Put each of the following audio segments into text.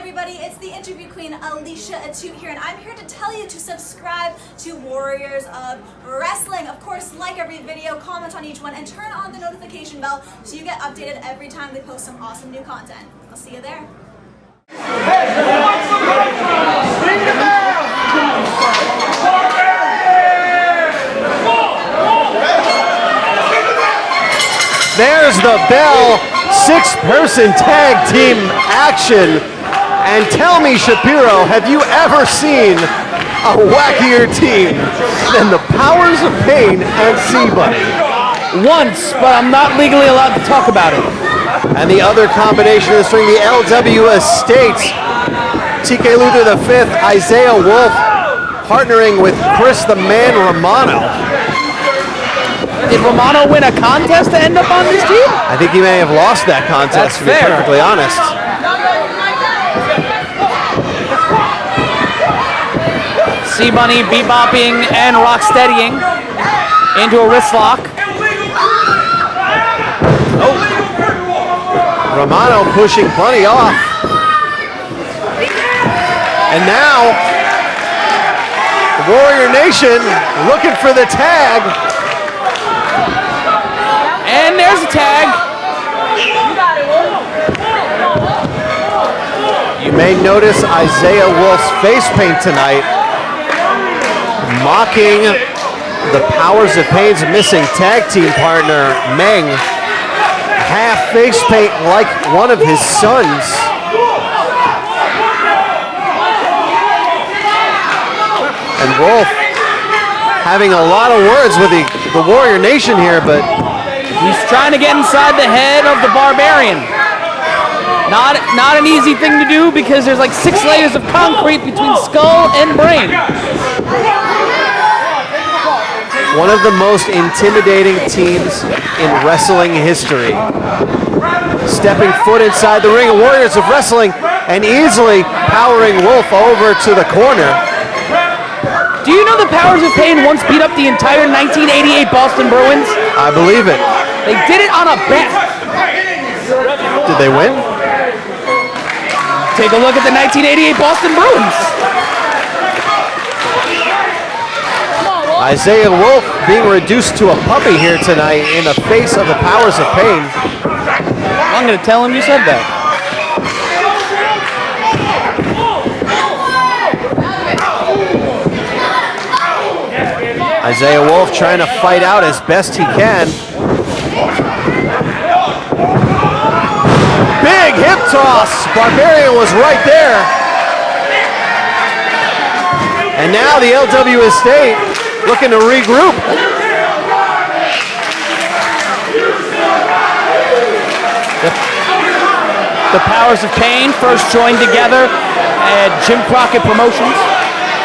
everybody, it's the interview queen Alicia Atute here, and I'm here to tell you to subscribe to Warriors of Wrestling. Of course, like every video, comment on each one, and turn on the notification bell so you get updated every time they post some awesome new content. I'll see you there. There's the bell, six-person tag team action. And tell me, Shapiro, have you ever seen a wackier team than the Powers of Pain and C-Bunny? Once, but I'm not legally allowed to talk about it. And the other combination of this ring, the LW Estates, TK Luther V, Isaiah Wolf, partnering with Chris the Man Romano. Did Romano win a contest to end up on this team? I think he may have lost that contest, to be perfectly honest. C-Bunny bebopping and rock steadying into a wrist lock. Oh. Romano pushing Bunny off. And now, the Warrior Nation looking for the tag. And there's a tag. You may notice Isaiah Wolf's face paint tonight, mocking the Powers of Pain's missing tag team partner, Meng. Half face paint like one of his sons. And Wolf having a lot of words with the Warrior Nation here, but he's trying to get inside the head of the Barbarian. Not an easy thing to do because there's like 6 layers of concrete between skull and brain. One of the most intimidating teams in wrestling history. Stepping foot inside the ring of Warriors of Wrestling and easily powering Wolf over to the corner. Do you know the Powers of Pain once beat up the entire 1988 Boston Bruins? I believe it. They did it on a bet. Did they win? Take a look at the 1988 Boston Bruins. Isaiah Wolf being reduced to a puppy here tonight in the face of the Powers of Pain. I'm going to tell him you said that. Isaiah Wolf trying to fight out as best he can. Big hip toss. Barbarian was right there. And now the LW Estate looking to regroup. The Powers of Pain first joined together at Jim Crockett Promotions,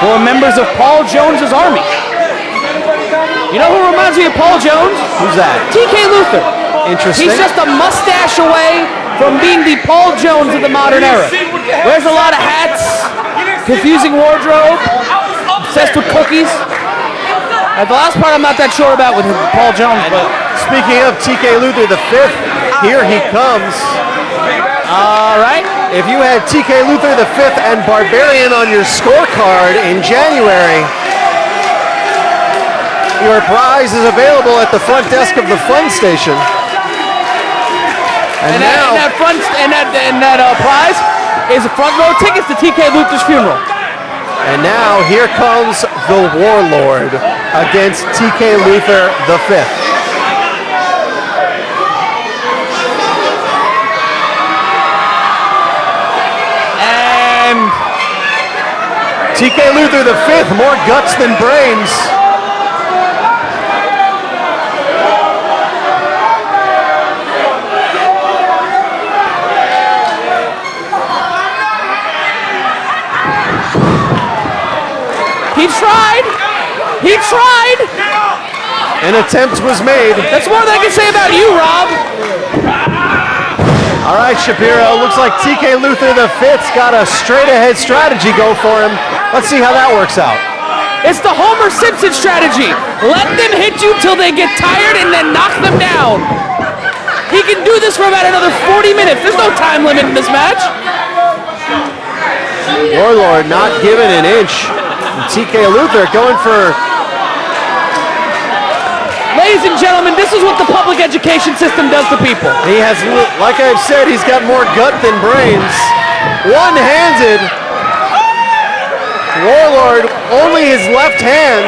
who were members of Paul Jones's army. You know who reminds me of Paul Jones? Who's that? TK Luther. Interesting. He's just a mustache away from being the Paul Jones of the modern era. Wears a lot of hats, confusing wardrobe, obsessed with cookies. The last part I'm not that sure about with Paul Jones. But speaking of TK Luther V, here he comes. All right. If you had TK Luther V and Barbarian on your scorecard in January, your prize is available at the front desk of the Fun Station. And now, that prize is front row tickets to TK Luther's funeral. And now here comes the Warlord against TK Luther V. And TK Luther V, more guts than brains. He tried! An attempt was made. That's more than I can say about you, Rob. All right, Shapiro, looks like TK Luther V's got a straight-ahead strategy go for him. Let's see how that works out. It's the Homer Simpson strategy. Let them hit you till they get tired and then knock them down. He can do this for about another 40 minutes. There's no time limit in this match. Warlord not giving an inch. And TK Luther going for... Ladies and gentlemen, this is what the public education system does to people. He has, like I've said, he's got more gut than brains. One-handed. Warlord, only his left hand.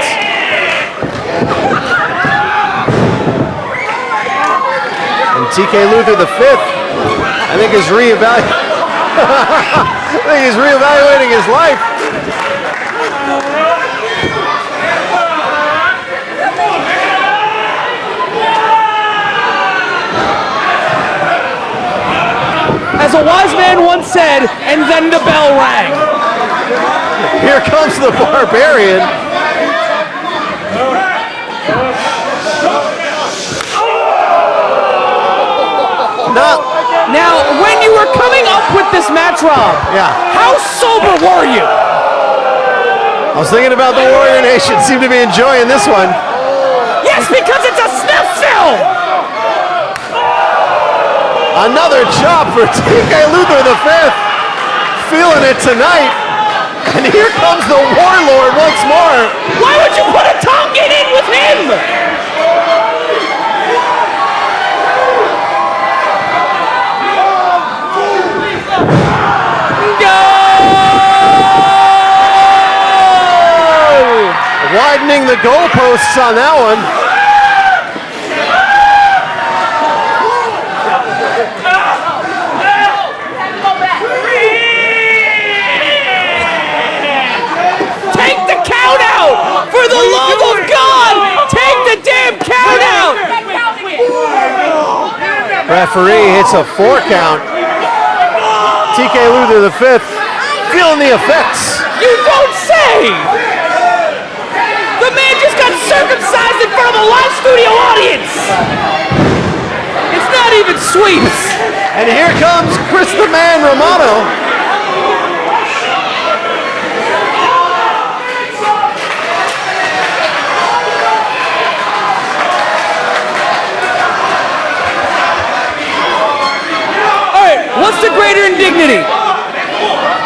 And TK Luther the fifth, I think is reevaluating his life. As a wise man once said, and then the bell rang. Here comes the Barbarian. Now, when you were coming up with this match, Rob, how sober were you? I was thinking about the Warrior Nation. Seem to be enjoying this one. Yes, because it's a snuff film. Another chop for TK Luther the fifth. Feeling it tonight. And here comes the Warlord once more. Why would you put a Tongan in with him? Widening the goalposts on that one. Take the count out! For the love of God! Take the damn count out! Referee hits a 4 count. TK Luther the fifth feeling the effects. You don't say! The man just got circumcised in front of a live studio audience! It's not even sweet! And here comes Chris the Man Romano. Alright, what's the greater indignity?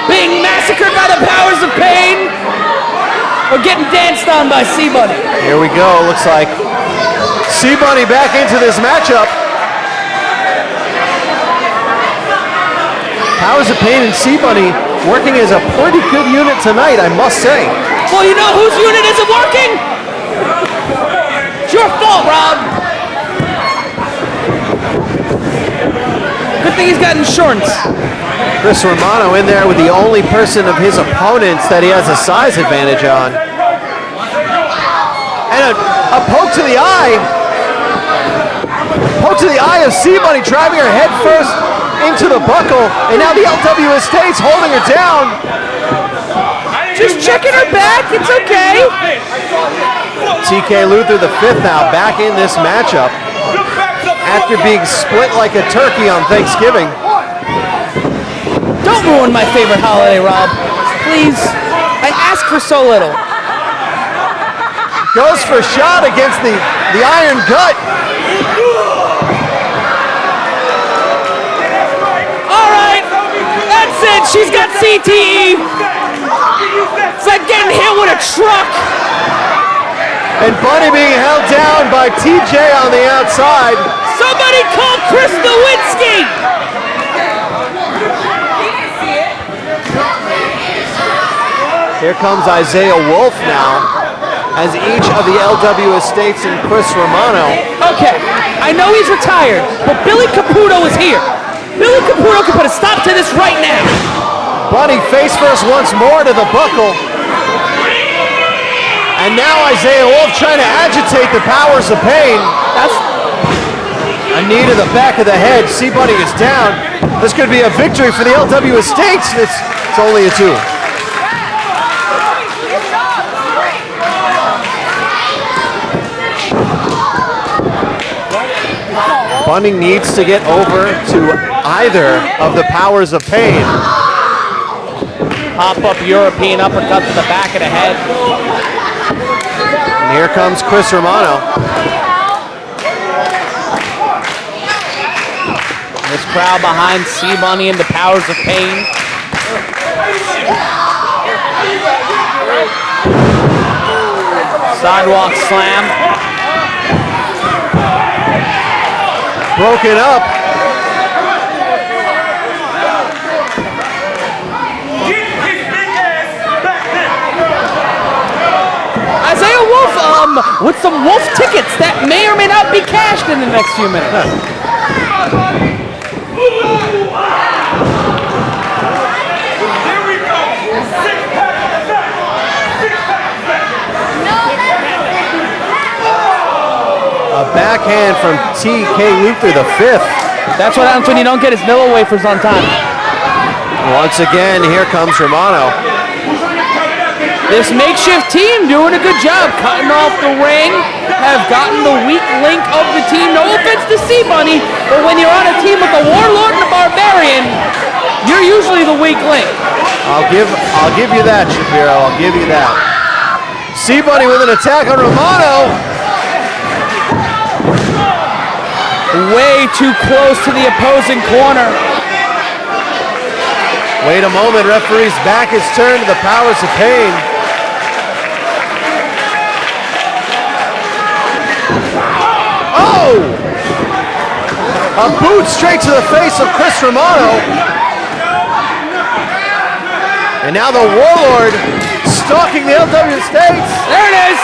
Being massacred by the powers of pain? Or getting danced on by C-Bunny? Here we go. Looks like C-Bunny back into this matchup. Powers of Pain and C-Bunny working as a pretty good unit tonight, I must say. Well, you know whose unit isn't working? It's your fault, Rob. Good thing he's got insurance. Chris Romano in there with the only person of his opponents that he has a size advantage on. And a poke to the eye. Poke to the eye of C-Bunny, driving her head first into the buckle. And now the LW Estates holding her down. Just checking her back, it's okay. TK Luther the fifth now back in this matchup after being split like a turkey on Thanksgiving. Don't ruin my favorite holiday, Rob. Please. I ask for so little. Goes for a shot against the iron gut. All right. That's it. She's got CTE. It's like getting hit with a truck. And Bunny being held down by TJ on the outside. Somebody call Chris Nowinski. Here comes Isaiah Wolf now, as each of the LW Estates and Chris Romano. Okay, I know he's retired, but Billy Caputo is here. Billy Caputo can put a stop to this right now. Bunny face first once more to the buckle. And now Isaiah Wolf trying to agitate the powers of pain. That's a knee to the back of the head. C-Bunny is down. This could be a victory for the LW Estates. It's only a 2. Bunny needs to get over to either of the powers of pain. pop-up European uppercut to the back of the head. And here comes Chris Romano. This crowd behind C-Bunny and the Powers of Pain. Sidewalk slam. Broken up. Isaiah Wolf with some Wolf tickets that may or may not be cashed in the next few minutes. A backhand from TK Luther the fifth. That's what happens when you don't get his Nilla wafers on time. Once again, here comes Romano. This makeshift team doing a good job cutting off the ring, have gotten the weak link of the team. No offense to C-Bunny, but when you're on a team with a Warlord and a Barbarian, you're usually the weak link. I'll give you that, Shapiro. I'll give you that. C-Bunny with an attack on Romano. Way too close to the opposing corner. Wait a moment, referee's back is turned to the powers of pain. Oh! A boot straight to the face of Chris Romano. And now the Warlord stalking the LW Estates. There it is!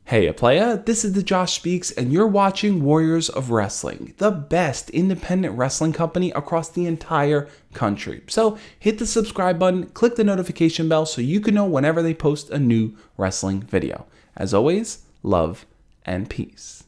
Hey playa, this is the Josh Speaks and you're watching Warriors of Wrestling, the best independent wrestling company across the entire country. So hit the subscribe button, click the notification bell so you can know whenever they post a new wrestling video. As always, love and peace.